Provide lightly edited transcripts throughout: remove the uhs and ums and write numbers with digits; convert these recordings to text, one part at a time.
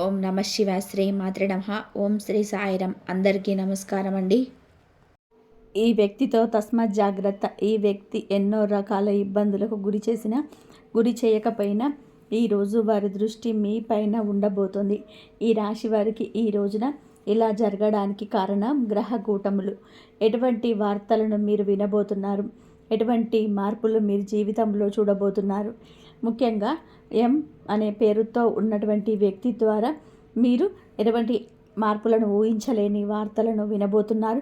ఓం నమ శివ శ్రీ మాత్రే నమః. ఓం శ్రీ సాయిరం. అందరికీ నమస్కారం అండి. ఈ వ్యక్తితో తస్మాత్ జాగ్రత్త. ఈ వ్యక్తి ఎన్నో రకాల ఇబ్బందులకు గురి చేయకపోయినా ఈరోజు వారి దృష్టి మీ పైన ఉండబోతుంది. ఈ రాశి వారికి ఈ రోజున ఇలా జరగడానికి కారణం గ్రహ కూటములు. ఎటువంటి వార్తలను మీరు వినబోతున్నారు? ఎటువంటి మార్పులు మీరు జీవితంలో చూడబోతున్నారు? ముఖ్యంగా ఎం అనే పేరుతో ఉన్నటువంటి వ్యక్తి ద్వారా మీరు ఎటువంటి మార్పులను ఊహించలేని వార్తలను వినబోతున్నారు.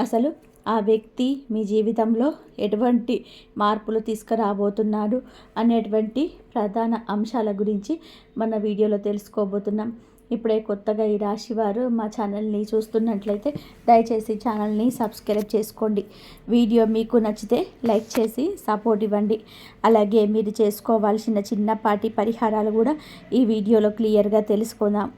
అసలు ఆ వ్యక్తి మీ జీవితంలో ఎటువంటి మార్పులు తీసుకురాబోతున్నాడు అనేటువంటి ప్రధాన అంశాల గురించి మన వీడియోలో తెలుసుకోబోతున్నాం. ఇప్పుడే కొత్తగా ఈ రాశి వారు మా ఛానల్ని చూస్తున్నట్లయితే దయచేసి ఛానల్ని సబ్స్క్రైబ్ చేసుకోండి. వీడియో మీకు నచ్చితే లైక్ చేసి సపోర్ట్ ఇవ్వండి. అలాగే మీరు చేసుకోవాల్సిన చిన్నపాటి పరిహారాలు కూడా ఈ వీడియోలో క్లియర్గా తెలుసుకుందాం.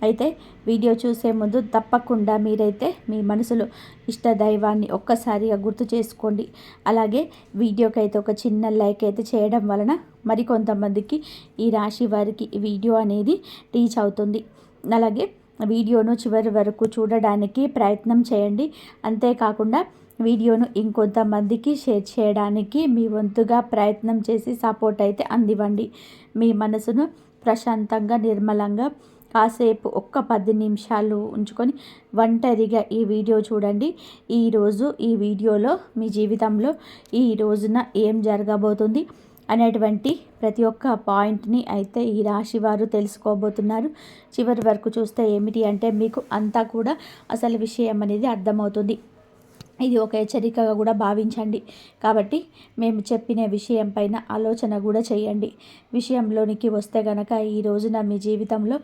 అయితే వీడియో చూసే ముందు తప్పకుండా మీరైతే మీ మనసులో ఇష్ట దైవాన్ని ఒక్కసారిగా గుర్తు చేసుకోండి. అలాగే వీడియోకి అయితే ఒక చిన్న లైక్ అయితే చేయడం వలన మరికొంతమందికి ఈ రాశి వారికి ఈ వీడియో అనేది రీచ్ అవుతుంది. అలాగే వీడియోను చివరి వరకు చూడడానికి ప్రయత్నం చేయండి. అంతేకాకుండా వీడియోను ఇంకొంతమందికి షేర్ చేయడానికి మీ వంతుగా ప్రయత్నం చేసి సపోర్ట్ అయితే అందివ్వండి. మీ మనసును ప్రశాంతంగా నిర్మలంగా కాసేపు ఒక్క 10 నిమిషాలు ఉంచుకొని ఒంటరిగా ఈ వీడియో చూడండి. ఈరోజు ఈ వీడియోలో మీ జీవితంలో ఈ రోజున ఏం జరగబోతుంది అనేటువంటి ప్రతి ఒక్క పాయింట్ని అయితే ఈ రాశి వారు తెలుసుకోబోతున్నారు. చివరి వరకు చూస్తే ఏమిటి అంటే మీకు అంతా కూడా అసలు విషయం అనేది అర్థమవుతుంది. ఇది ఒక హెచ్చరికగా కూడా భావించండి. కాబట్టి మేము చెప్పిన విషయం పైన ఆలోచన కూడా చేయండి. విషయంలోనికి వస్తే గనక ఈ రోజున మీ జీవితంలో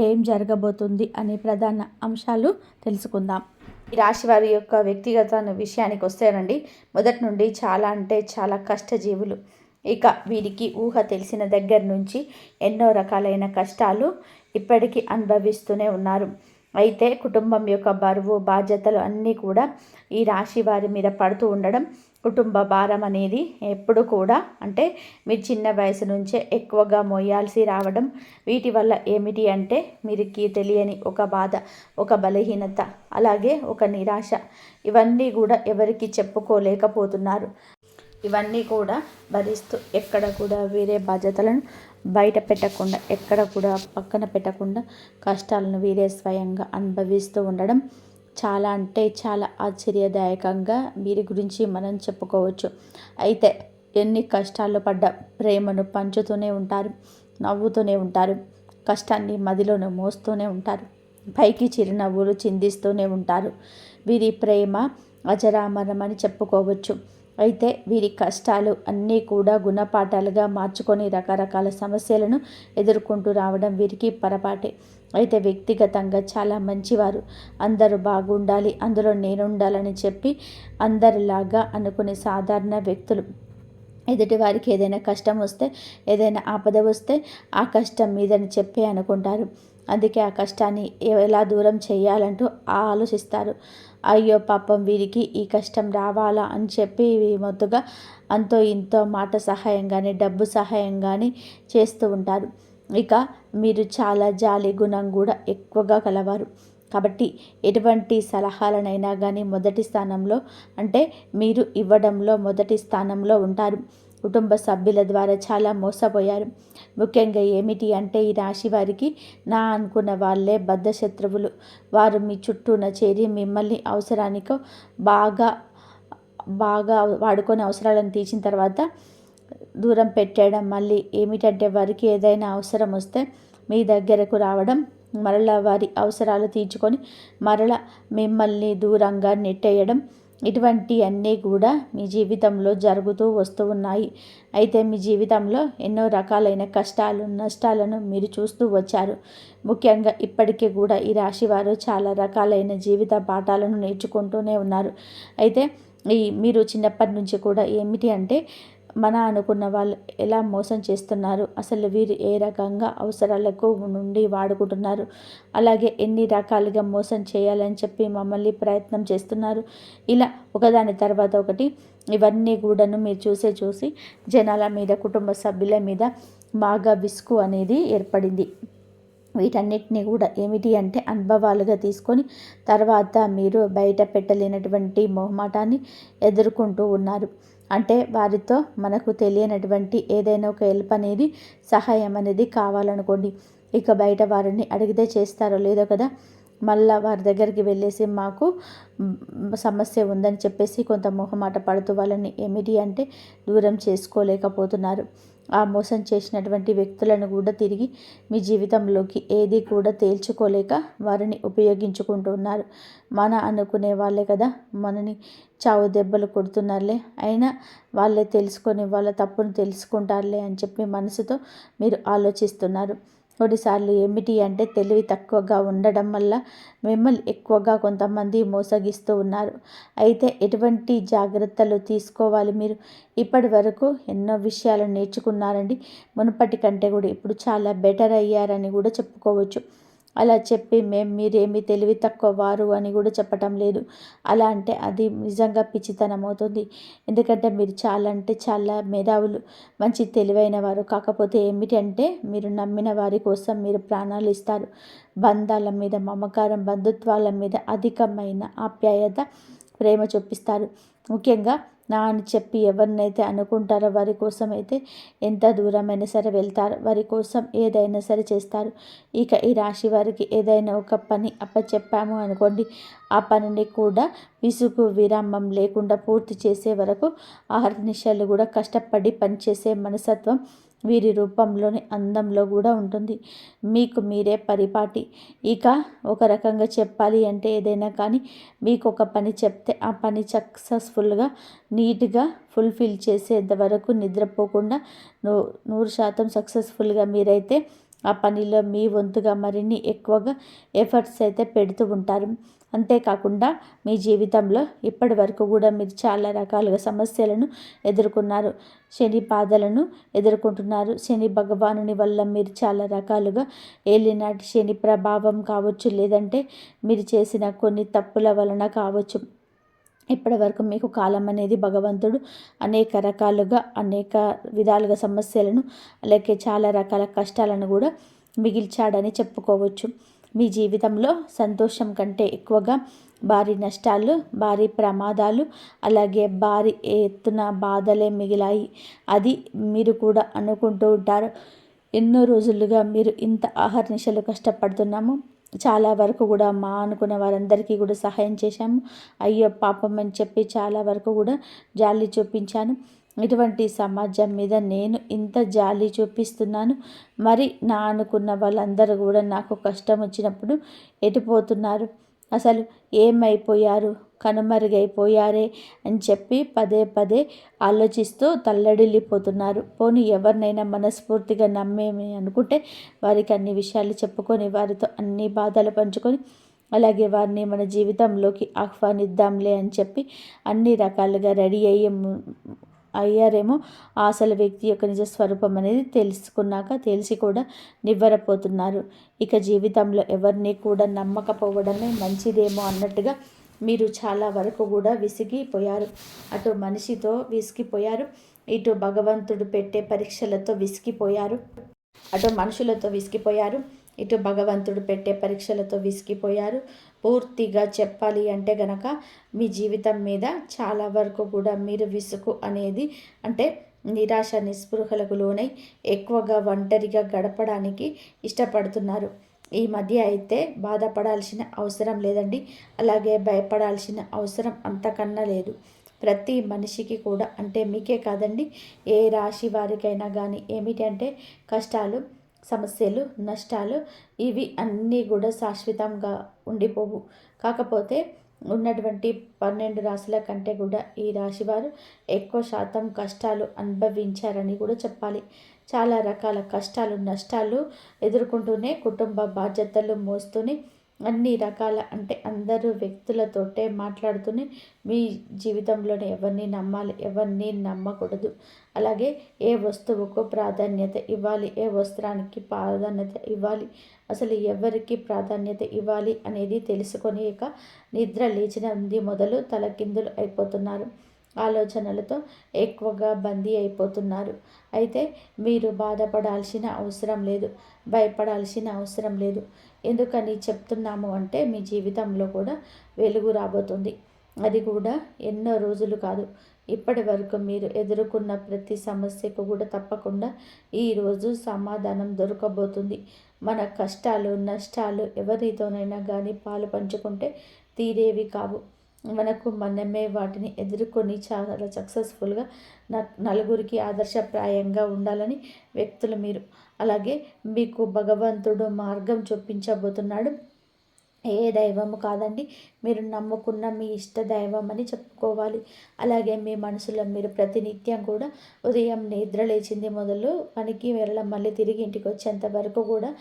ఏం జరగబోతుంది అనే ప్రధాన అంశాలు తెలుసుకుందాం. ఈ రాశి వారి యొక్క వ్యక్తిగత విషయానికి వస్తేనండి, మొదటి నుండి చాలా అంటే చాలా కష్టజీవులు. ఇక వీరికి ఊహ తెలిసిన దగ్గర నుంచి ఎన్నో రకాలైన కష్టాలు ఇప్పటికీ అనుభవిస్తూనే ఉన్నారు. అయితే కుటుంబం యొక్క బరువు బాధ్యతలు అన్నీ కూడా ఈ రాశి వారి మీద పడుతూ ఉండడం, కుటుంబ భారం అనేది ఎప్పుడు కూడా అంటే మీరు చిన్న వయసు నుంచే ఎక్కువగా మోయాల్సి రావడం, వీటి వల్ల ఏమిటి అంటే మీరికి తెలియని ఒక బాధ, ఒక బలహీనత, అలాగే ఒక నిరాశ, ఇవన్నీ కూడా ఎవరికి చెప్పుకోలేకపోతున్నారు. ఇవన్నీ కూడా భరిస్తూ ఎక్కడ కూడా వేరే బాధ్యతలను బయట పెట్టకుండా, ఎక్కడ కూడా పక్కన పెట్టకుండా కష్టాలను వీరే స్వయంగా అనుభవిస్తూ ఉండడం చాలా అంటే చాలా ఆశ్చర్యదాయకంగా వీరి గురించి మనం చెప్పుకోవచ్చు. అయితే ఎన్ని కష్టాలు పడ్డ ప్రేమను పంచుతూనే ఉంటారు, నవ్వుతూనే ఉంటారు, కష్టాన్ని మదిలోనే మోస్తూనే ఉంటారు, పైకి చిరునవ్వులు చిందిస్తూనే ఉంటారు. వీరి ప్రేమ అజరామరమని చెప్పుకోవచ్చు. అయితే వీరి కష్టాలు అన్నీ కూడా గుణపాఠాలుగా మార్చుకొని రకరకాల సమస్యలను ఎదుర్కొంటూ రావడం వీరికి పొరపాటే. అయితే వ్యక్తిగతంగా చాలా మంచివారు. అందరూ బాగుండాలి, అందులో నేనుండాలని చెప్పి అందరిలాగా అనుకునే సాధారణ వ్యక్తులు. ఎదుటి వారికి ఏదైనా కష్టం వస్తే, ఏదైనా ఆపద వస్తే ఆ కష్టం మీదని చెప్పి అనుకుంటారు. అందుకే ఆ కష్టాన్ని ఎలా దూరం చేయాలంటూ ఆలోచిస్తారు. అయ్యో పాపం వీరికి ఈ కష్టం రావాలా అని చెప్పి మొత్తుగా అంతో ఇంతో మాట సహాయం కానీ డబ్బు సహాయం కానీ చేస్తూ ఉంటారు. ఇక మీరు చాలా జాలి గుణం కూడా ఎక్కువగా కలవారు. కాబట్టి ఎటువంటి సలహాలనైనా కానీ మొదటి స్థానంలో అంటే మీరు ఇవ్వడంలో మొదటి స్థానంలో ఉంటారు. కుటుంబ సభ్యుల ద్వారా చాలా మోసపోయారు. ముఖ్యంగా ఏమిటి అంటే ఈ రాశి వారికి నా అనుకున్న వాళ్ళే బద్ధ శత్రువులు. వారు మీ చుట్టూన చేరి మిమ్మల్ని అవసరానికో బాగా బాగా వాడుకొని అవసరాలను తీర్చిన తర్వాత దూరం పెట్టేయడం. మళ్ళీ ఏమిటంటే వారికి ఏదైనా అవసరం వస్తే మీ దగ్గరకు రావడం, మరలా వారి అవసరాలు తీర్చుకొని మరలా మిమ్మల్ని దూరంగా నెట్టేయడం, ఇటువంటి అన్నీ కూడా మీ జీవితంలో జరుగుతూ వస్తూ ఉన్నాయి. అయితే మీ జీవితంలో ఎన్నో రకాలైన కష్టాలు నష్టాలను మీరు చూస్తూ వచ్చారు. ముఖ్యంగా ఇప్పటికీ కూడా ఈ రాశి వారు చాలా రకాలైన జీవిత పాఠాలను నేర్చుకుంటూనే ఉన్నారు. అయితే మీరు చిన్నప్పటి నుంచి కూడా ఏమిటి అంటే మన అనుకున్న వాళ్ళు ఎలా మోసం చేస్తున్నారు, అసలు వీరు ఏ రకంగా అవసరాలకు నుండి వాడుకుంటున్నారు, అలాగే ఎన్ని రకాలుగా మోసం చేయాలని చెప్పి మమ్మల్ని ప్రయత్నం చేస్తున్నారు, ఇలా ఒకదాని తర్వాత ఒకటి ఇవన్నీ కూడాను మీరు చూసి జనాల మీద కుటుంబ సభ్యుల మీద బాగా విసుగు అనేది ఏర్పడింది. వీటన్నిటిని కూడా ఏమిటి అంటే అనుభవాలుగా తీసుకొని తర్వాత మీరు బయట పెట్టలేనటువంటి మొహమాటాన్ని ఎదుర్కొంటూ ఉన్నారు. అంటే వారితో మనకు తెలియనటువంటి ఏదైనా ఒక హెల్ప్ అనేది, సహాయం అనేది కావాలనుకోండి, ఇక బయట వారిని అడిగితే చేస్తారో లేదో కదా, మళ్ళా వారి దగ్గరికి వెళ్ళేసి మాకు సమస్య ఉందని చెప్పేసి కొంత మొహమాట పడుతూ వాళ్ళని ఏమిటి అంటే దూరం చేసుకోలేకపోతున్నారు. ఆ మోసం చేసినటువంటి వ్యక్తులను కూడా తిరిగి మీ జీవితంలోకి ఏది కూడా తేల్చుకోలేక వారిని ఉపయోగించుకుంటున్నారు. మన అనుకునే వాళ్ళే కదా మనని చావు దెబ్బలు కొడుతున్నారులే, అయినా వాళ్ళే తెలుసుకొని వాళ్ళ తప్పును తెలుసుకుంటారులే అని చెప్పి మనసుతో మీరు ఆలోచిస్తున్నారు. కొన్నిసార్లు ఏమిటి అంటే తెలివి తక్కువగా ఉండడం వల్ల మిమ్మల్ని ఎక్కువగా కొంతమంది మోసగిస్తూ ఉన్నారు. అయితే ఎటువంటి జాగ్రత్తలు తీసుకోవాలి మీరు? ఇప్పటి వరకు ఎన్నో విషయాలు నేర్చుకున్నారండి. మునుపటి కంటే కూడా ఇప్పుడు చాలా బెటర్ అయ్యారని కూడా చెప్పుకోవచ్చు. అలా చెప్పి మీరేమి తెలివి తక్కువ వారు అని కూడా చెప్పటం లేదు. అలా అంటే అది నిజంగా పిచ్చితనం అవుతుంది. ఎందుకంటే మీరు చాలా అంటే చాలా మేధావులు, మంచి తెలివైన వారు. కాకపోతే ఏమిటి అంటే మీరు నమ్మిన వారి కోసం మీరు ప్రాణాలు ఇస్తారు. బంధాల మీద మమకారం, బంధుత్వాల మీద అధికమైన ఆప్యాయత, ప్రేమ చూపిస్తారు. ముఖ్యంగా నా అని చెప్పి ఎవరినైతే అనుకుంటారో వారి కోసం అయితే ఎంత దూరమైనా సరే వెళ్తారు. వారి కోసం ఏదైనా సరే చేస్తారు. ఇక ఈ రాశి వారికి ఏదైనా ఒక పని అప్పచెప్పాము అనుకోండి, ఆ పనిని కూడా విసుగు విరామం లేకుండా పూర్తి చేసే వరకు అహర్నిశలు కూడా కష్టపడి పనిచేసే మనస్తత్వం వీరి రూపంలోని అందంలో కూడా ఉంటుంది. మీకు మీరే పరిపాటి. ఇక ఒక రకంగా చెప్పాలి అంటే ఏదైనా కానీ మీకు ఒక పని చెప్తే ఆ పని సక్సెస్ఫుల్గా నీట్గా ఫుల్ఫిల్ చేసేంత వరకు నిద్రపోకుండా 100% సక్సెస్ఫుల్గా మీరైతే ఆ పనిలో మీ వంతుగా మరిన్ని ఎక్కువగా ఎఫర్ట్స్ అయితే పెడుతూ ఉంటారు. అంతేకాకుండా మీ జీవితంలో ఇప్పటి వరకు కూడా మీరు చాలా రకాలుగా సమస్యలను ఎదుర్కొన్నారు. శని బాధలను ఎదుర్కొంటున్నారు. శని భగవానుని వల్ల మీరు చాలా రకాలుగా ఏలినాటి శని ప్రభావం కావచ్చు, లేదంటే మీరు చేసిన కొన్ని తప్పుల వలన కావచ్చు. ఇప్పటి వరకు మీకు కాలం అనేది భగవంతుడు అనేక రకాలుగా అనేక విధాలుగా సమస్యలను, అలాగే చాలా రకాల కష్టాలను కూడా మిగిల్చాడని చెప్పుకోవచ్చు. మీ జీవితంలో సంతోషం కంటే ఎక్కువగా భారీ నష్టాలు, భారీ ప్రమాదాలు, అలాగే భారీ ఎత్తున బాధలే మిగిలాయి. అది మీరు కూడా అనుకుంటూ ఉంటారు. ఎన్నో రోజులుగా మీరు ఇంత అహర్నిశలు కష్టపడుతున్నాము, చాలా వరకు కూడా మా అనుకున్న వారందరికీ కూడా సహాయం చేశాము, అయ్యో పాపం అని చెప్పి చాలా వరకు కూడా జాలి చూపించాను. ఇటువంటి సమాజం మీద నేను ఇంత జాలి చూపిస్తున్నాను, మరి నా అనుకున్న వాళ్ళందరూ కూడా నాకు కష్టం వచ్చినప్పుడు ఎటుపోతున్నారు, అసలు ఏమైపోయారు, కనుమరుగైపోయారే అని చెప్పి పదే పదే ఆలోచిస్తూ తల్లడిల్లిపోతున్నారు. పోనీ ఎవరినైనా మనస్ఫూర్తిగా నమ్మేమి అనుకుంటే వారికి అన్ని విషయాలు చెప్పుకొని వారితో అన్ని బాధలు పంచుకొని అలాగే వారిని మన జీవితంలోకి ఆహ్వానిద్దాంలే అని చెప్పి అన్ని రకాలుగా రెడీ అయ్యారేమో. అసలు వ్యక్తి యొక్క నిజ స్వరూపం అనేది తెలుసుకున్నాక తెలిసి కూడా నివ్వరపోతున్నారు. ఇక జీవితంలో ఎవరిని కూడా నమ్మకపోవడమే మంచిదేమో అన్నట్టుగా మీరు చాలా వరకు కూడా విసిగిపోయారు. అటు మనిషితో విసిగిపోయారు, ఇటు భగవంతుడు పెట్టే పరీక్షలతో విసిగిపోయారు. అటు మనుషులతో విసిగిపోయారు, ఇటు భగవంతుడు పెట్టే పరీక్షలతో విసిగిపోయారు. పూర్తిగా చెప్పాలి అంటే గనక మీ జీవితం మీద చాలా వరకు కూడా మీరు విసుగు అనేది అంటే నిరాశ నిస్పృహలకు లోనై ఎక్కువగా ఒంటరిగా గడపడానికి ఇష్టపడుతున్నారు. ఈ మధ్య అయితే బాధపడాల్సిన అవసరం లేదండి, అలాగే భయపడాల్సిన అవసరం అంతకన్నా లేదు. ప్రతి మనిషికి కూడా అంటే మీకే కాదండి, ఏ రాశి వారికైనా కానీ ఏమిటి అంటే కష్టాలు, సమస్యలు, నష్టాలు ఇవి అన్నీ కూడా శాశ్వతంగా ఉండిపోవు. కాకపోతే ఉన్నటువంటి 12 రాశుల కంటే కూడా ఈ రాశివారు ఎక్కువ శాతం కష్టాలు అనుభవించారని కూడా చెప్పాలి. చాలా రకాల కష్టాలు, నష్టాలు ఎదుర్కొంటూనే కుటుంబ బాధ్యతలు మోస్తూనే అన్ని రకాల అంటే అందరూ వ్యక్తులతోటే మాట్లాడుతూనే మీ జీవితంలోనే ఎవరిని నమ్మాలి, ఎవరిని నమ్మకూడదు, అలాగే ఏ వస్తువుకు ప్రాధాన్యత ఇవ్వాలి, ఏ వస్త్రానికి ప్రాధాన్యత ఇవ్వాలి, అసలు ఎవరికి ప్రాధాన్యత ఇవ్వాలి అనేది తెలుసుకొని ఇక నిద్ర లేచిన మొదలు తలకిందులు అయిపోతున్నారు. ఆలోచనలతో ఎక్కువగా బందీ అయిపోతున్నారు. అయితే మీరు బాధపడాల్సిన అవసరం లేదు, భయపడాల్సిన అవసరం లేదు. ఎందుకని చెప్తున్నాము అంటే మీ జీవితంలో కూడా వెలుగు రాబోతుంది. అది కూడా ఎన్నో రోజులు కాదు. ఇప్పటి వరకు మీరు ఎదుర్కొన్న ప్రతి సమస్యకు కూడా తప్పకుండా ఈరోజు సమాధానం దొరకబోతుంది. మన కష్టాలు నష్టాలు ఎవరితోనైనా కానీ పాలు పంచుకుంటే తీరేవి కావు. మనకు మనమే వాటిని ఎదుర్కొని చాలా సక్సెస్ఫుల్గా నలుగురికి ఆదర్శప్రాయంగా ఉండాలని వ్యక్తులు మీరు. అలాగే మీకు భగవంతుడు మార్గం చూపించబోతున్నాడు. ఏ దైవము కాదండి, మీరు నమ్ముకున్న మీ ఇష్ట దైవం అని చెప్పుకోవాలి. అలాగే మీ మనసులో మీరు ప్రతినిత్యం కూడా ఉదయం నిద్ర లేచింది మొదలు పనికి వెళ్ళడం మళ్ళీ తిరిగి ఇంటికి వచ్చేంత వరకు కూడా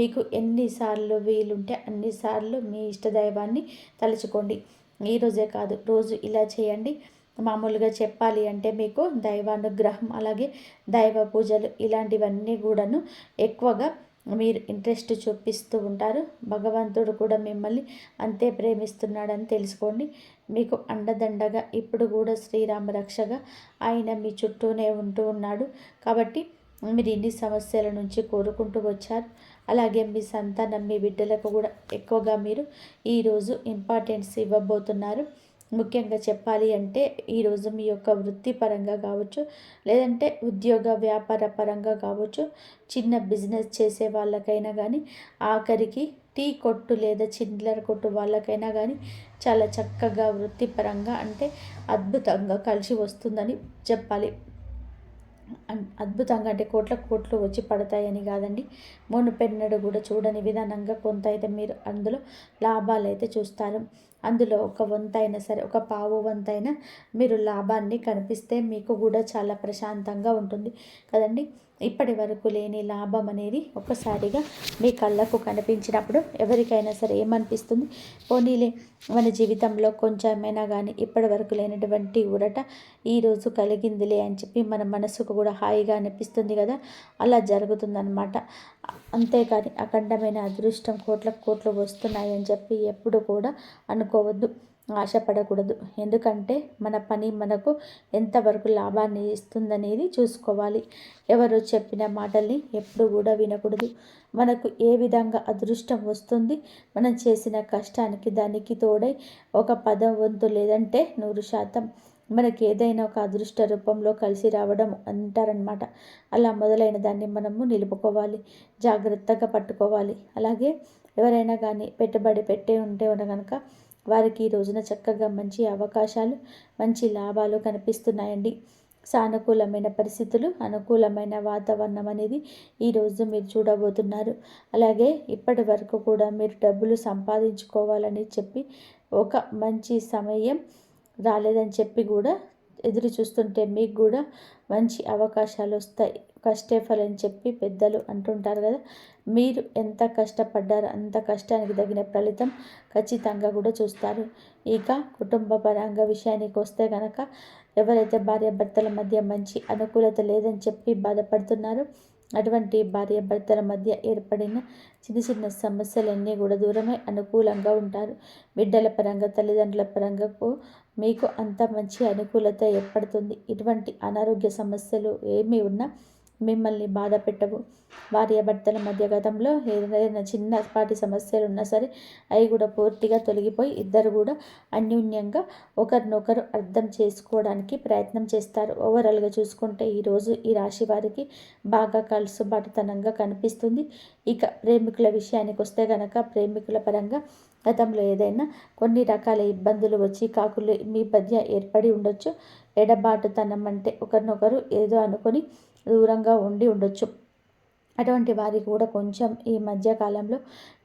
మీకు ఎన్నిసార్లు వీలుంటే అన్నిసార్లు మీ ఇష్ట దైవాన్ని తలుచుకోండి. ఈరోజే కాదు, రోజు ఇలా చేయండి. మామూలుగా చెప్పాలి అంటే మీకు దైవానుగ్రహం అలాగే దైవ పూజలు ఇలాంటివన్నీ కూడాను ఎక్కువగా మీరు ఇంట్రెస్ట్ చూపిస్తూ ఉంటారు. భగవంతుడు కూడా మిమ్మల్ని అంతే ప్రేమిస్తున్నాడని తెలుసుకోండి. మీకు అండదండగా ఇప్పుడు కూడా శ్రీరామ రక్షగా ఆయన మీ చుట్టూనే ఉంటూ ఉన్నాడు. కాబట్టి మీరు ఇన్ని సమస్యల నుంచి కోరుకుంటూ వచ్చారు. అలాగే మీ సంతానం మీ బిడ్డలకు కూడా ఎక్కువగా మీరు ఈరోజు ఇంపార్టెన్స్ ఇవ్వబోతున్నారు. ముఖ్యంగా చెప్పాలి అంటే ఈరోజు మీ యొక్క వృత్తిపరంగా కావచ్చు, లేదంటే ఉద్యోగ వ్యాపార పరంగా కావచ్చు, చిన్న బిజినెస్ చేసే వాళ్ళకైనా కానీ, ఆఖరికి టీ కొట్టు లేదా చిల్లర కొట్టు వాళ్ళకైనా కానీ చాలా చక్కగా వృత్తిపరంగా అంటే అద్భుతంగా కలిసి వస్తుందని చెప్పాలి. అద్భుతంగా అంటే కోట్లు వచ్చి పడతాయని కాదండి, మునుపెన్నడు కూడా చూడని విధానంగా కొంత అయితే మీరు అందులో లాభాలు అయితే చూస్తారు. అందులో ఒక వంతైనా సరే, ఒక పావు వంతైనా మీరు లాభాన్ని కనిపిస్తే మీకు కూడా చాలా ప్రశాంతంగా ఉంటుంది కదండి. ఇప్పటి వరకు లేని లాభం అనేది ఒక్కసారిగా మీ కళ్ళకు కనిపించినప్పుడు ఎవరికైనా సరే ఏమనిపిస్తుంది? పోనీలే, మన జీవితంలో కొంచెమైనా కానీ ఇప్పటి వరకు లేనటువంటి ఊరట ఈరోజు కలిగిందిలే అని చెప్పి మన మనసుకు కూడా హాయిగా అనిపిస్తుంది కదా. అలా జరుగుతుందన్నమాట. అంతేకాని అఖండమైన అదృష్టం కోట్లు వస్తున్నాయి అని చెప్పి ఎప్పుడు కూడా అనుకోవద్దు, ఆశపడకూడదు. ఎందుకంటే మన పని మనకు ఎంతవరకు లాభాన్ని ఇస్తుందనేది చూసుకోవాలి. ఎవరు చెప్పిన మాటల్ని ఎప్పుడు కూడా వినకూడదు. మనకు ఏ విధంగా అదృష్టం వస్తుంది? మనం చేసిన కష్టానికి దానికి తోడై ఒక 10 వంతు లేదంటే 100% మనకి ఏదైనా ఒక అదృష్ట రూపంలో కలిసి రావడం అంటారనమాట. అలా మొదలైన దాన్ని మనము నిలుపుకోవాలి, జాగ్రత్తగా పట్టుకోవాలి. అలాగే ఎవరైనా కానీ పెట్టుబడి పెట్టే ఉంటే కనుక వారికి ఈ రోజున చక్కగా మంచి అవకాశాలు, మంచి లాభాలు కనిపిస్తున్నాయండి. సానుకూలమైన పరిస్థితులు, అనుకూలమైన వాతావరణం అనేది ఈరోజు మీరు చూడబోతున్నారు. అలాగే ఇప్పటి వరకు కూడా మీరు డబ్బులు సంపాదించుకోవాలని చెప్పి ఒక మంచి సమయం రాలేదని చెప్పి కూడా ఎదురు చూస్తుంటే మీకు కూడా మంచి అవకాశాలు వస్తాయి. కష్టే ఫలని చెప్పి పెద్దలు అంటుంటారు కదా. మీరు ఎంత కష్టపడ్డారో అంత కష్టానికి తగిన ఫలితం ఖచ్చితంగా కూడా చూస్తారు. ఇక కుటుంబ పరంగా విషయానికి వస్తే కనుక ఎవరైతే భార్యాభర్తల మధ్య మంచి అనుకూలత లేదని చెప్పి బాధపడుతున్నారో అటువంటి భార్యాభర్తల మధ్య ఏర్పడిన చిన్న సమస్యలన్నీ కూడా దూరమై అనుకూలంగా ఉంటారు. బిడ్డల పరంగా తల్లిదండ్రుల పరంగా మీకు అంత మంచి అనుకూలత ఏర్పడుతుంది. ఇటువంటి అనారోగ్య సమస్యలు ఏమీ ఉన్నా మిమ్మల్ని బాధ పెట్టవు. భార్యాభర్తల మధ్య గతంలో ఏదైనా చిన్నపాటి సమస్యలు ఉన్నా సరే అవి కూడా పూర్తిగా తొలగిపోయి ఇద్దరు కూడా అన్యోన్యంగా ఒకరినొకరు అర్థం చేసుకోవడానికి ప్రయత్నం చేస్తారు. ఓవరాల్గా చూసుకుంటే ఈరోజు ఈ రాశి వారికి బాగా కలుసుబాటుతనంగా కనిపిస్తుంది. ఇక ప్రేమికుల విషయానికి వస్తే కనుక ప్రేమికుల పరంగా గతంలో ఏదైనా కొన్ని రకాల ఇబ్బందులు వచ్చి కాకులు మీ మధ్య ఏర్పడి ఉండొచ్చు. ఎడబాటుతనం అంటే ఒకరినొకరు ఏదో అనుకొని దూరంగా ఉండి ఉండొచ్చు. అటువంటి వారికి కూడా కొంచెం ఈ మధ్యకాలంలో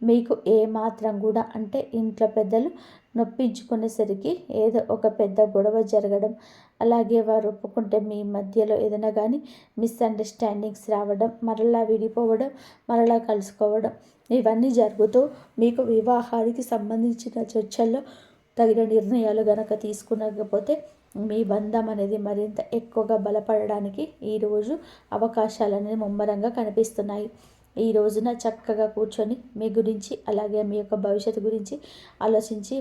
మీకు ఏమాత్రం కూడా అంటే ఇంట్లో పెద్దలు నొప్పించుకునేసరికి ఏదో ఒక పెద్ద గొడవ జరగడం, అలాగే వారు ఒప్పుకుంటే మీ మధ్యలో ఏదైనా కానీ మిస్అండర్స్టాండింగ్స్ రావడం, మరలా విడిపోవడం, మరలా కలుసుకోవడం ఇవన్నీ జరుగుతూ మీకు వివాహానికి సంబంధించిన చర్చల్లో తగిన నిర్ణయాలు గనక తీసుకునకపోతే మీ బంధం అనేది మరింత ఎక్కువగా బలపడడానికి ఈరోజు అవకాశాలు అనేది ముమ్మరంగా కనిపిస్తున్నాయి. ఈ రోజున చక్కగా కూర్చొని మీ గురించి అలాగే మీ యొక్క భవిష్యత్తు గురించి ఆలోచించి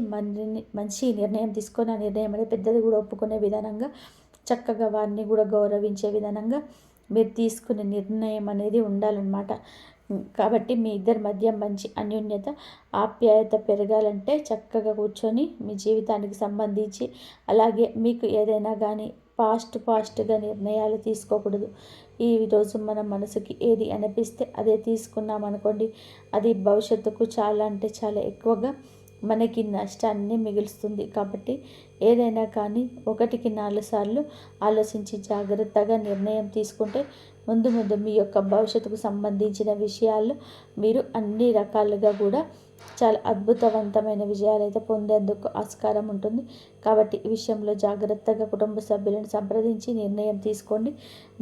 మంచి నిర్ణయం తీసుకొని ఆ నిర్ణయం అనేది పెద్దది కూడా ఒప్పుకునే విధానంగా చక్కగా వారిని కూడా గౌరవించే విధానంగా మీరు తీసుకునే నిర్ణయం అనేది ఉండాలన్నమాట. కాబట్టి మీ ఇద్దరి మధ్య మంచి అన్యోన్యత ఆప్యాయత పెరగాలంటే చక్కగా కూర్చొని మీ జీవితానికి సంబంధించి అలాగే మీకు ఏదైనా కానీ ఫాస్ట్గా నిర్ణయాలు తీసుకోకూడదు. ఈరోజు మన మనసుకి ఏది అనిపిస్తే అదే తీసుకున్నాం అనుకోండి, అది భవిష్యత్తుకు చాలా అంటే చాలా ఎక్కువగా మనకి నష్టాన్ని మిగులుస్తుంది. కాబట్టి ఏదైనా కానీ 1కి 4 సార్లు ఆలోచించి జాగ్రత్తగా నిర్ణయం తీసుకుంటే ముందు మీ యొక్క భవిష్యత్తుకు సంబంధించిన విషయాల్లో మీరు అన్ని రకాలుగా కూడా చాలా అద్భుతవంతమైన విజయాలు అయితే పొందేందుకు ఆస్కారం ఉంటుంది. కాబట్టి ఈ విషయంలో జాగ్రత్తగా కుటుంబ సభ్యులను సంప్రదించి నిర్ణయం తీసుకోండి.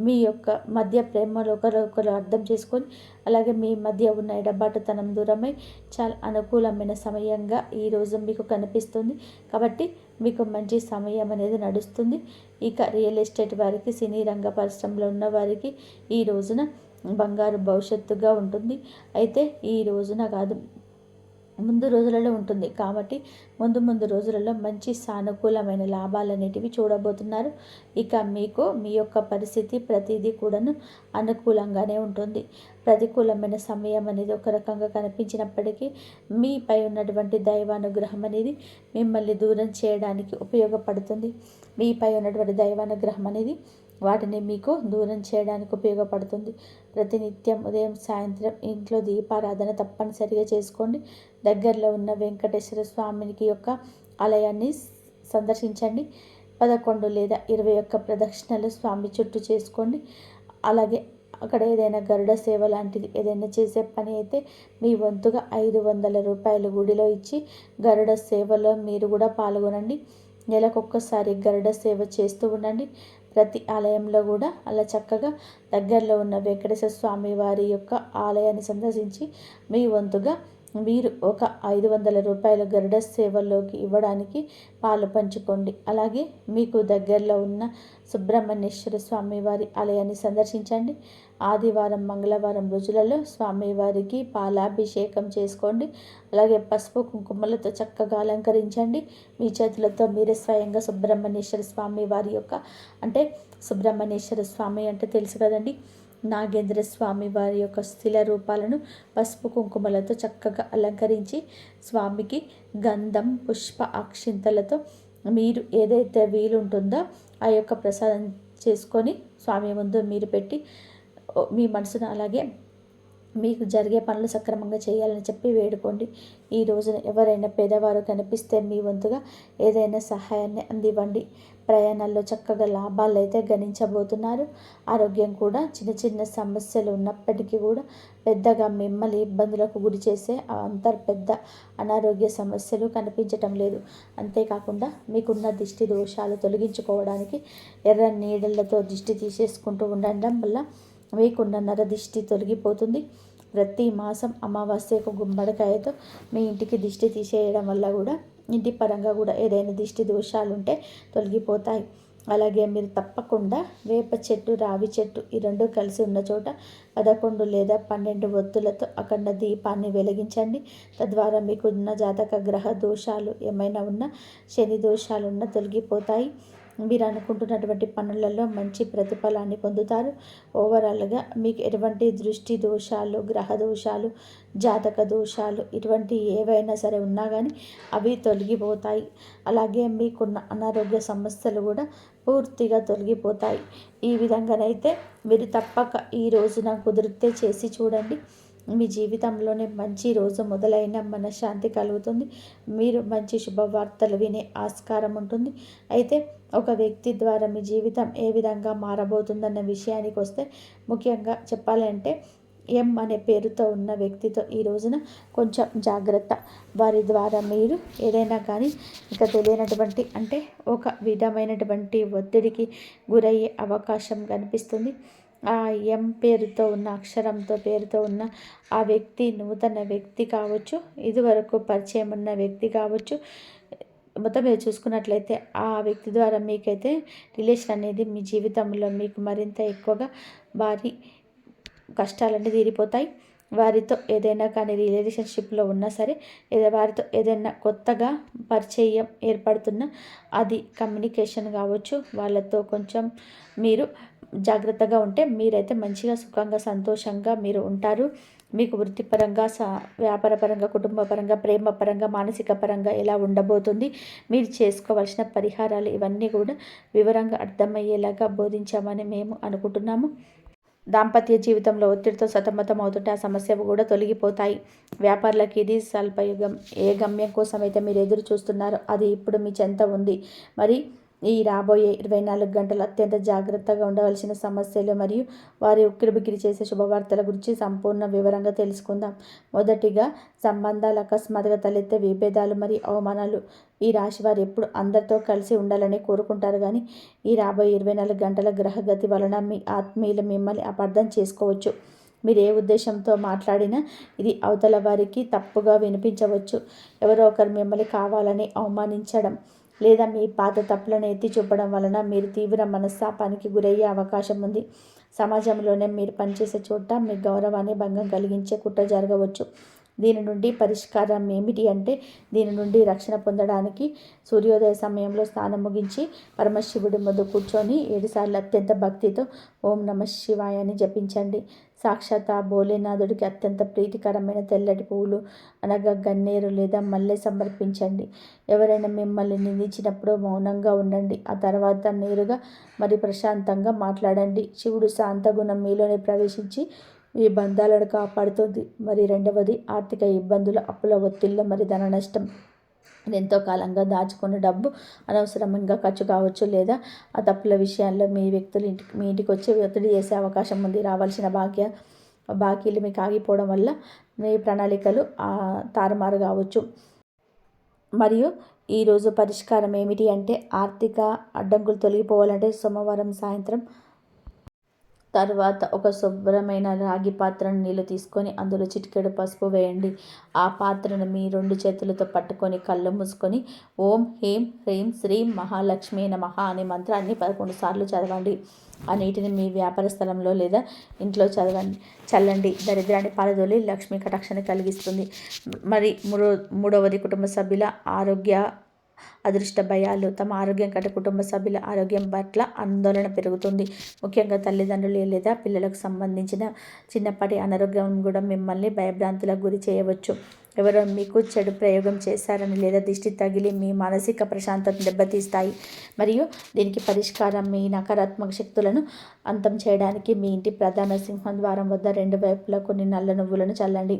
మీ యొక్క మధ్య ప్రేమలో ఒకరు అర్థం చేసుకొని అలాగే మీ మధ్య ఉన్న ఎడబాటుతనం దూరమై చాలా అనుకూలమైన సమయంగా ఈరోజు మీకు కనిపిస్తుంది. కాబట్టి మీకు మంచి సమయం అనేది నడుస్తుంది. ఇక రియల్ ఎస్టేట్ వారికి, సినీ రంగ పరిశ్రమలో ఉన్న వారికి ఈ రోజున బంగారు భవిష్యత్తుగా ఉంటుంది. అయితే ఈ రోజున కాదు, ముందు రోజులలో ఉంటుంది. కాబట్టి ముందు రోజులలో మంచి సానుకూలమైన లాభాలు అనేటివి చూడబోతున్నారు. ఇక మీకు మీ యొక్క పరిస్థితి ప్రతిదీ కూడాను అనుకూలంగానే ఉంటుంది. ప్రతికూలమైన సమయం అనేది ఒక రకంగా కనిపించినప్పటికీ మీపై ఉన్నటువంటి దైవానుగ్రహం అనేది మిమ్మల్ని దూరం చేయడానికి ఉపయోగపడుతుంది. మీపై ఉన్నటువంటి దైవానుగ్రహం అనేది వాటిని మీకు దూరం చేయడానికి ఉపయోగపడుతుంది. ప్రతినిత్యం ఉదయం సాయంత్రం ఇంట్లో దీపారాధన తప్పనిసరిగా చేసుకోండి. దగ్గరలో ఉన్న వెంకటేశ్వర స్వామికి యొక్క ఆలయాన్ని సందర్శించండి. 11 లేదా 21 ప్రదక్షిణలు స్వామి చుట్టూ చేసుకోండి. అలాగే అక్కడ ఏదైనా గరుడ సేవ లాంటిది ఏదైనా చేసే పని అయితే మీ వంతుగా 500 రూపాయలు గుడిలో ఇచ్చి గరుడ సేవలో మీరు కూడా పాల్గొనండి. నెలకొక్కసారి గరుడ సేవ చేస్తూ ఉండండి. ప్రతి ఆలయంలో కూడా అలా చక్కగా దగ్గరలో ఉన్న వెంకటేశ్వర స్వామి వారి యొక్క ఆలయాన్ని సందర్శించి మీ వంతుగా మీరు ఒక 500 రూపాయల గరుడ సేవలోకి ఇవ్వడానికి పాలు పంచుకోండి. అలాగే మీకు దగ్గరలో ఉన్న సుబ్రహ్మణ్యేశ్వర స్వామి వారి ఆలయాన్ని సందర్శించండి. ఆదివారం మంగళవారం రోజులలో స్వామివారికి పాలాభిషేకం చేసుకోండి. అలాగే పసుపు కుంకుమలతో చక్కగా అలంకరించండి. మీ చేతులతో మీరే స్వయంగా సుబ్రహ్మణ్యేశ్వర స్వామి వారి యొక్క అంటే సుబ్రహ్మణ్యేశ్వర స్వామి అంటే తెలుసు కదండి, నాగేంద్ర స్వామి వారి యొక్క స్థిల రూపాలను పసుపు కుంకుమలతో చక్కగా అలంకరించి స్వామికి గంధం పుష్ప అక్షింతలతో మీరు ఏదైతే వీలుంటుందో ఆ యొక్క ప్రసాదం చేసుకొని స్వామి ముందు మీరు పెట్టి మీ మనసును అలాగే మీకు జరిగే పనులు సక్రమంగా చేయాలని చెప్పి వేడుకోండి. ఈ రోజున ఎవరైనా పేదవారు కనిపిస్తే మీ వంతుగా ఏదైనా సహాయాన్ని అందివ్వండి. ప్రయాణాల్లో చక్కగా లాభాలు అయితే గణించబోతున్నారు. ఆరోగ్యం కూడా చిన్న సమస్యలు ఉన్నప్పటికీ కూడా పెద్దగా మిమ్మల్ని ఇబ్బందులకు గురి చేసే పెద్ద అనారోగ్య సమస్యలు కనిపించటం లేదు. అంతేకాకుండా మీకున్న దిష్టి దోషాలు తొలగించుకోవడానికి ఎర్ర నీడలతో దిష్టి తీసేసుకుంటూ ఉండడం వల్ల మీకున్న నరదిష్టి తొలగిపోతుంది. ప్రతి మాసం అమావాస్యకు గుమ్మడికాయతో మీ ఇంటికి దిష్టి తీసేయడం వల్ల కూడా ఇంటి పరంగా కూడా ఏదైనా దిష్టి దోషాలు ఉంటే తొలగిపోతాయి. అలాగే మీరు తప్పకుండా వేప చెట్టు రావి చెట్టు ఈ రెండు కలిసి ఉన్న చోట 11 లేదా 12 ఒత్తులతో అఖండ దీపాన్ని వెలిగించండి. తద్వారా మీకు ఉన్న జాతక గ్రహ దోషాలు ఏమైనా ఉన్నా శని దోషాలు ఉన్నా తొలగిపోతాయి. మీరు అనుకుంటున్నటువంటి పనులలో మంచి ప్రతిఫలాన్ని పొందుతారు. ఓవరాల్గా మీకు ఎటువంటి దృష్టి దోషాలు గ్రహ దోషాలు జాతక దోషాలు ఇటువంటి ఏవైనా సరే ఉన్నా కానీ అవి తొలగిపోతాయి. అలాగే మీకున్న అనారోగ్య సమస్యలు కూడా పూర్తిగా తొలగిపోతాయి. ఈ విధంగానైతే మీరు తప్పక ఈ రోజున కుదిరితే చేసి చూడండి. మీ జీవితంలోనే మంచి రోజు మొదలైన మనశ్శాంతి కలుగుతుంది. మీరు మంచి శుభవార్తలు వినే ఆస్కారం ఉంటుంది. అయితే ఒక వ్యక్తి ద్వారా మీ జీవితం ఏ విధంగా మారబోతుందన్న విషయానికి వస్తే ముఖ్యంగా చెప్పాలంటే ఎం అనే పేరుతో ఉన్న వ్యక్తితో ఈ రోజున కొంచెం జాగ్రత్త. వారి ద్వారా మీరు ఏదైనా కానీ ఇక తెలియనటువంటి అంటే ఒక విధమైనటువంటి ఒత్తిడికి గురయ్యే అవకాశం కనిపిస్తుంది. ఆ ఎం పేరుతో ఉన్న అక్షరంతో పేరుతో ఉన్న ఆ వ్యక్తి నూతన వ్యక్తి కావచ్చు, ఇదివరకు పరిచయం ఉన్న వ్యక్తి కావచ్చు. మొత్తం మీద చూసుకున్నట్లయితే ఆ వ్యక్తి ద్వారా మీకైతే రిలేషన్ అనేది మీ జీవితంలో మీకు మరింత ఎక్కువగా వారి కష్టాలన్నీ తీరిపోతాయి. వారితో ఏదైనా కానీ రిలేషన్షిప్లో ఉన్నా సరే, వారితో ఏదైనా కొత్తగా పరిచయం ఏర్పడుతున్నా అది కమ్యూనికేషన్ కావచ్చు, వాళ్ళతో కొంచెం మీరు జాగ్రత్తగా ఉంటే మీరైతే మంచిగా సుఖంగా సంతోషంగా మీరు ఉంటారు. మీకు వృత్తిపరంగా వ్యాపారపరంగా, కుటుంబపరంగా, ప్రేమపరంగా, మానసిక పరంగా ఎలా ఉండబోతుంది, మీరు చేసుకోవాల్సిన పరిహారాలు ఇవన్నీ కూడా వివరంగా అర్థమయ్యేలాగా బోధించామని మేము అనుకుంటున్నాము. దాంపత్య జీవితంలో ఒత్తిడితో సతమతం అవుతుంటే ఆ సమస్య కూడా తొలగిపోతాయి. వ్యాపారులకు ఇది స్వల్పయుగం. ఏ గమ్యం కోసం అయితే మీరు ఎదురు చూస్తున్నారో అది ఇప్పుడు మీ చెంత ఉంది. మరి ఈ రాబోయే 24 గంటలు అత్యంత జాగ్రత్తగా ఉండవలసిన సమస్యలు మరియు వారి ఉక్కిరిబిక్కిరి చేసే శుభవార్తల గురించి సంపూర్ణ వివరంగా తెలుసుకుందాం. మొదటిగా, సంబంధాలు అకస్మాత్తుగా తలెత్తే విభేదాలు మరియు అవమానాలు. ఈ రాశి వారు ఎప్పుడు అందరితో కలిసి ఉండాలని కోరుకుంటారు, కానీ ఈ రాబోయే 24 గంటల గ్రహగతి వలన మీ ఆత్మీయులు మిమ్మల్ని అపార్థం చేసుకోవచ్చు. మీరు ఏ ఉద్దేశంతో మాట్లాడినా ఇది అవతల వారికి తప్పుగా వినిపించవచ్చు. ఎవరో ఒకరు మిమ్మల్ని కావాలని అవమానించడం లేదా మీ పాత తప్పులను ఎత్తి చూపడం వలన మీరు తీవ్ర మనస్తాపానికి గురయ్యే అవకాశం ఉంది. సమాజంలోనే మీరు పనిచేసే చోట మీ గౌరవాన్ని భంగం కలిగించే కుట్ర జరగవచ్చు. దీని నుండి పరిష్కారం ఏమిటి అంటే, దీని నుండి రక్షణ పొందడానికి సూర్యోదయ సమయంలో స్నానం ముగించి పరమశివుడి ముందు కూర్చొని 7 సార్లు అత్యంత భక్తితో ఓం నమ శివాయ అని జపించండి. సాక్షాత్ ఆ భోలేనాథుడికి అత్యంత ప్రీతికరమైన తెల్లటి పువ్వులు అనగా గన్నేరు లేదా మల్లె సమర్పించండి. ఎవరైనా మిమ్మల్ని నిందించినప్పుడు మౌనంగా ఉండండి. ఆ తర్వాత నేరుగా మరి ప్రశాంతంగా మాట్లాడండి. శివుడు శాంతగుణం మీలోనే ప్రవేశించి మీ బంధాలను కాపాడుతుంది. మరి రెండవది, ఆర్థిక ఇబ్బందులు, అప్పుల ఒత్తిళ్ళు మరి ధన నష్టం. ఎంతో కాలంగా దాచుకున్న డబ్బు అనవసరంగా ఖర్చు కావచ్చు, లేదా ఆ తప్పుల విషయాల్లో మీ వ్యక్తులు మీ ఇంటికి వచ్చి ఒత్తిడి చేసే అవకాశం ఉంది. రావాల్సిన బాకీలు మీకు ఆగిపోవడం వల్ల మీ ప్రణాళికలు తారుమారు కావచ్చు. మరియు ఈరోజు పరిష్కారం ఏమిటి అంటే, ఆర్థిక అడ్డంకులు తొలగిపోవాలంటే సోమవారం సాయంత్రం తర్వాత ఒక శుభ్రమైన రాగి పాత్రను నీళ్లు తీసుకొని అందులో చిటికెడు పసుపు వేయండి. ఆ పాత్రను మీ 2 చేతులతో పట్టుకొని కళ్ళు మూసుకొని ఓం హ్రీం హ్రీం శ్రీం మహాలక్ష్మి నమః అనే మంత్రాన్ని 11 సార్లు చదవండి. ఆ నీటిని మీ వ్యాపార స్థలంలో లేదా ఇంట్లో చల్లండి. దరిద్రాన్ని పారదోలి లక్ష్మీ కటాక్షాన్ని కలిగిస్తుంది. మరి మూడవది, కుటుంబ సభ్యుల ఆరోగ్య అదృష్ట భయాలు. తమ ఆరోగ్యం కంటే కుటుంబ సభ్యుల ఆరోగ్యం పట్ల ఆందోళన పెరుగుతుంది. ముఖ్యంగా తల్లిదండ్రులు లేదా పిల్లలకు సంబంధించిన చిన్నపాటి అనారోగ్యం కూడా మిమ్మల్ని భయభ్రాంతులకు గురి చేయవచ్చు. ఎవరో మీకు చెడు ప్రయోగం చేశారని లేదా దిష్టి తగిలి మీ మానసిక ప్రశాంతతను దెబ్బతీస్తాయి. మరియు దీనికి పరిష్కారం, మీ నకారాత్మక శక్తులను అంతం చేయడానికి మీ ఇంటి ప్రధాన సింహద్వారం వద్ద 2 వైపులా కొన్ని నల్ల నువ్వులను చల్లండి.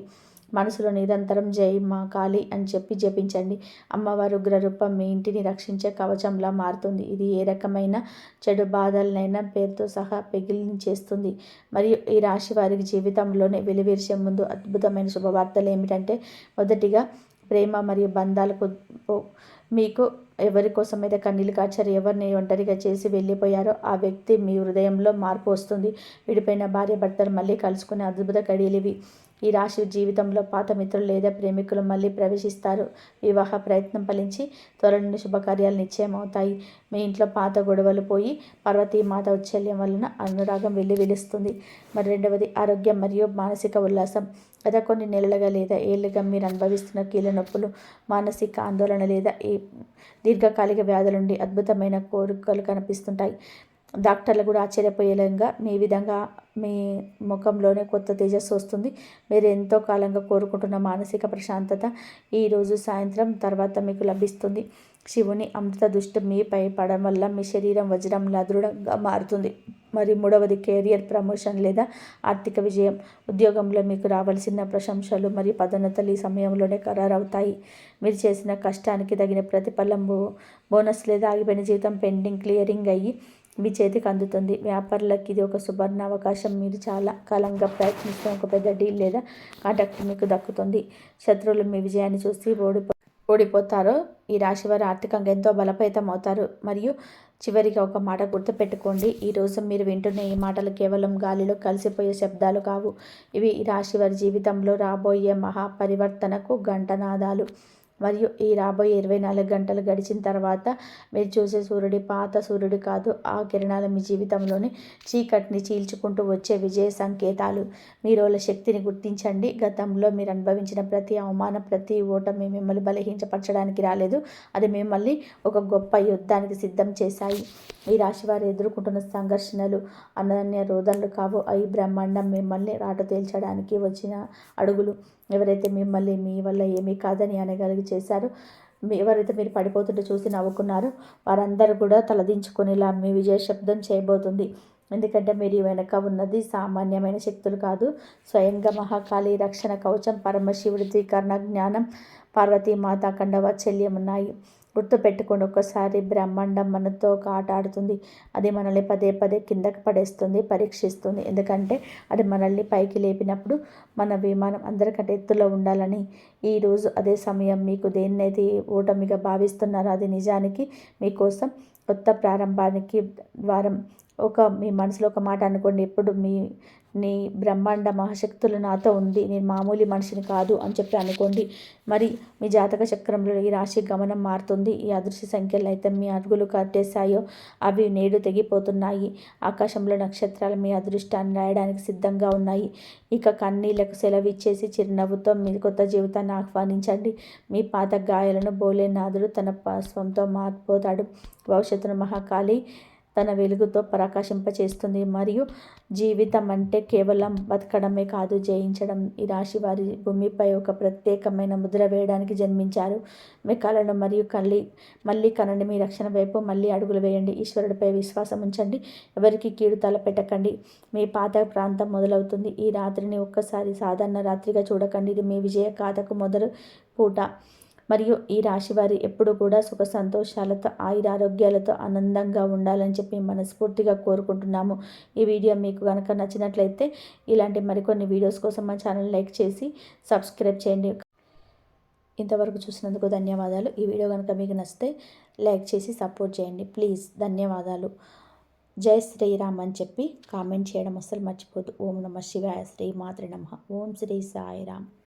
మనసులో నిరంతరం జై మా కాళీ అని చెప్పి జపించండి. అమ్మవారు ఉగ్రరూపం మీ ఇంటిని రక్షించే కవచంలా మారుతుంది. ఇది ఏ రకమైన చెడు బాధలనైనా పేరుతో సహా పెగిలించేస్తుంది. మరియు ఈ రాశి వారికి జీవితంలోనే వెలువరిసే ముందు అద్భుతమైన శుభవార్తలు ఏమిటంటే, మొదటిగా, ప్రేమ మరియు బంధాలకు మీకు ఎవరి కోసమైతే కన్నీళ్ళు కార్చారు, ఎవరిని ఒంటరిగా చేసి వెళ్ళిపోయారో ఆ వ్యక్తి మీ హృదయంలో మార్పు వస్తుంది. విడిపోయిన భార్య భర్తలు మళ్ళీ కలుసుకునే అద్భుత గడియలు ఇవి. ఈ రాశి జీవితంలో పాత మిత్రులు లేదా ప్రేమికులు మళ్ళీ ప్రవేశిస్తారు. వివాహ ప్రయత్నం ఫలించి త్వరలోని శుభకార్యాలు నిశ్చయం అవుతాయి. మీ ఇంట్లో పాత గొడవలు పోయి పార్వతీమాత ఉచ్చల్యం వలన అనురాగం వెల్లివిలుస్తుంది. మరి రెండవది, ఆరోగ్యం మరియు మానసిక ఉల్లాసం. గత కొన్ని నెలలుగా లేదా ఏళ్ళుగా మీరు అనుభవిస్తున్న కీళ్ళ నొప్పులు, మానసిక ఆందోళన లేదా దీర్ఘకాలిక వ్యాధుల నుండి అద్భుతమైన కోరికలు కనిపిస్తుంటాయి. డాక్టర్లు కూడా ఆశ్చర్యపోయేలాగా మీ ముఖంలోనే కొత్త తేజస్సు వస్తుంది. మీరు ఎంతో కాలంగా కోరుకుంటున్న మానసిక ప్రశాంతత ఈరోజు సాయంత్రం తర్వాత మీకు లభిస్తుంది. శివుని అమృత దృష్టి మీపై పడడం వల్ల మీ శరీరం వజ్రంలా దృఢంగా మారుతుంది. మరి మూడవది, కెరియర్ ప్రమోషన్ లేదా ఆర్థిక విజయం. ఉద్యోగంలో మీకు రావాల్సిన ప్రశంసలు మరియు పదోన్నతులు ఈ సమయంలోనే ఖరారవుతాయి. మీరు చేసిన కష్టానికి తగిన ప్రతిఫలం, బోనస్ లేదా ఆగిపోయిన జీవితం క్లియరింగ్ అయ్యి మీ చేతికి అందుతుంది. వ్యాపారులకు ఇది ఒక సువర్ణ అవకాశం. మీరు చాలా కాలంగా ప్రయత్నిస్తున్న ఒక పెద్ద డీల్ లేదా కాంట్రాక్ట్ మీకు దక్కుతుంది. శత్రువులు మీ విజయాన్ని చూసి ఓడిపోతారో ఈ రాశివారు ఆర్థికంగా ఎంతో బలోపేతం అవుతారు. మరియు చివరిగా ఒక మాట గుర్తుపెట్టుకోండి, ఈరోజు మీరు వింటున్న ఈ మాటలు కేవలం గాలిలో కలిసిపోయే శబ్దాలు కావు. ఇవి ఈ రాశివారి జీవితంలో రాబోయే మహాపరివర్తనకు గంటనాదాలు. మరియు ఈ రాబోయే 24 గంటలు గడిచిన తర్వాత మీరు చూసే సూర్యుడి పాత సూర్యుడు కాదు. ఆ కిరణాలు మీ జీవితంలోని చీకటిని చీల్చుకుంటూ వచ్చే విజయ సంకేతాలు. మీరోళ్ళ శక్తిని గుర్తించండి. గతంలో మీరు అనుభవించిన ప్రతి అవమానం, ప్రతి ఓటమి మిమ్మల్ని బలహీనపరచడానికి రాలేదు. అది మిమ్మల్ని ఒక గొప్ప యుద్ధానికి సిద్ధం చేశాయి. ఈ రాశి వారు ఎదుర్కొంటున్న సంఘర్షణలు అనన్య రోదనలు కావు. ఈ బ్రహ్మాండం మిమ్మల్ని రాటు తేల్చడానికి వచ్చిన అడుగులు. ఎవరైతే మిమ్మల్ని మీ వల్ల ఏమీ కాదని అనగలిగి చేశారో, ఎవరైతే మీరు పడిపోతుంటే చూసి నవ్వుకున్నారో వారందరూ కూడా తలదించుకునేలా మీ విజయ శబ్దం చేయబోతుంది. ఎందుకంటే మీరు వెనక ఉన్నది సామాన్యమైన శక్తులు కాదు. స్వయంగా మహాకాళి రక్షణ కవచం, పరమశివుడి త్రికరణ జ్ఞానం, పార్వతీమాత అఖండ వాత్సల్యం ఉన్నాయి. గుర్తుపెట్టుకోండి, ఒక్కసారి బ్రహ్మాండం మనతో ఒక ఆట ఆడుతుంది. అది మనల్ని పదే పదే కిందకి పడేస్తుంది, పరీక్షిస్తుంది. ఎందుకంటే అది మనల్ని పైకి లేపినప్పుడు మన విమానం అందరికంటే ఎత్తులో ఉండాలని. ఈరోజు అదే సమయం. మీకు దేన్నైతే ఓటమిగా భావిస్తున్నారో అది నిజానికి మీకోసం కొత్త ప్రారంభానికి ద్వారం. మీ మనసులో ఒక మాట అనుకోండి, ఎప్పుడు నీ బ్రహ్మాండ మహాశక్తులు నాతో ఉంది, నేను మామూలు మనిషిని కాదు అని చెప్పి అనుకోండి. మరి మీ జాతక చక్రంలో ఈ రాశి గమనం మారుతుంది. ఈ అదృశ్య సంఖ్యలు అయితే మీ అడుగులు కట్టేశాయో అవి నేడు తెగిపోతున్నాయి. ఆకాశంలో నక్షత్రాలు మీ అదృష్టాన్ని రాయడానికి సిద్ధంగా ఉన్నాయి. ఇక కన్నీళ్లకు సెలవిచ్చేసి చిరునవ్వుతో మీ కొత్త జీవితాన్ని ఆహ్వానించండి. మీ పాత గాయాలను భోలేనాథుడు తన స్వంతో మారిపోతాడు. భవిష్యత్తును మహాకాళి తన వెలుగుతో ప్రకాశింపచేస్తుంది. మరియు జీవితం అంటే కేవలం బతకడమే కాదు, జయించడం. ఈ రాశి వారి భూమిపై ఒక ప్రత్యేకమైన ముద్ర వేయడానికి జన్మించారు. మీ కళను మరియు మళ్ళీ కనండి. మీ రక్షణ వైపు మళ్ళీ అడుగులు వేయండి. ఈశ్వరుడిపై విశ్వాసం ఉంచండి. ఎవరికి కీడు తలపెట్టకండి. మీ పాత ప్రాంతం మొదలవుతుంది. ఈ రాత్రిని ఒక్కసారి సాధారణ రాత్రిగా చూడకండి. ఇది మీ విజయ గాథకు మొదలు పూట. మరియు ఈ రాశి వారి ఎప్పుడు కూడా సుఖ సంతోషాలతో, ఆయురారోగ్యాలతో ఆనందంగా ఉండాలని చెప్పి మనస్ఫూర్తిగా కోరుకుంటున్నాము. ఈ వీడియో మీకు కనుక నచ్చినట్లయితే ఇలాంటి మరికొన్ని వీడియోస్ కోసం మా ఛానల్ లైక్ చేసి సబ్స్క్రైబ్ చేయండి. ఇంతవరకు చూసినందుకు ధన్యవాదాలు. ఈ వీడియో కనుక మీకు నచ్చితే లైక్ చేసి సపోర్ట్ చేయండి ప్లీజ్. ధన్యవాదాలు. జై శ్రీరామ్ అని చెప్పి కామెంట్ చేయడం అస్సలు మర్చిపోద్దు. ఓం నమః శివాయ. శ్రీ మాత్రే నమః. ఓం శ్రీ సాయిరామ్.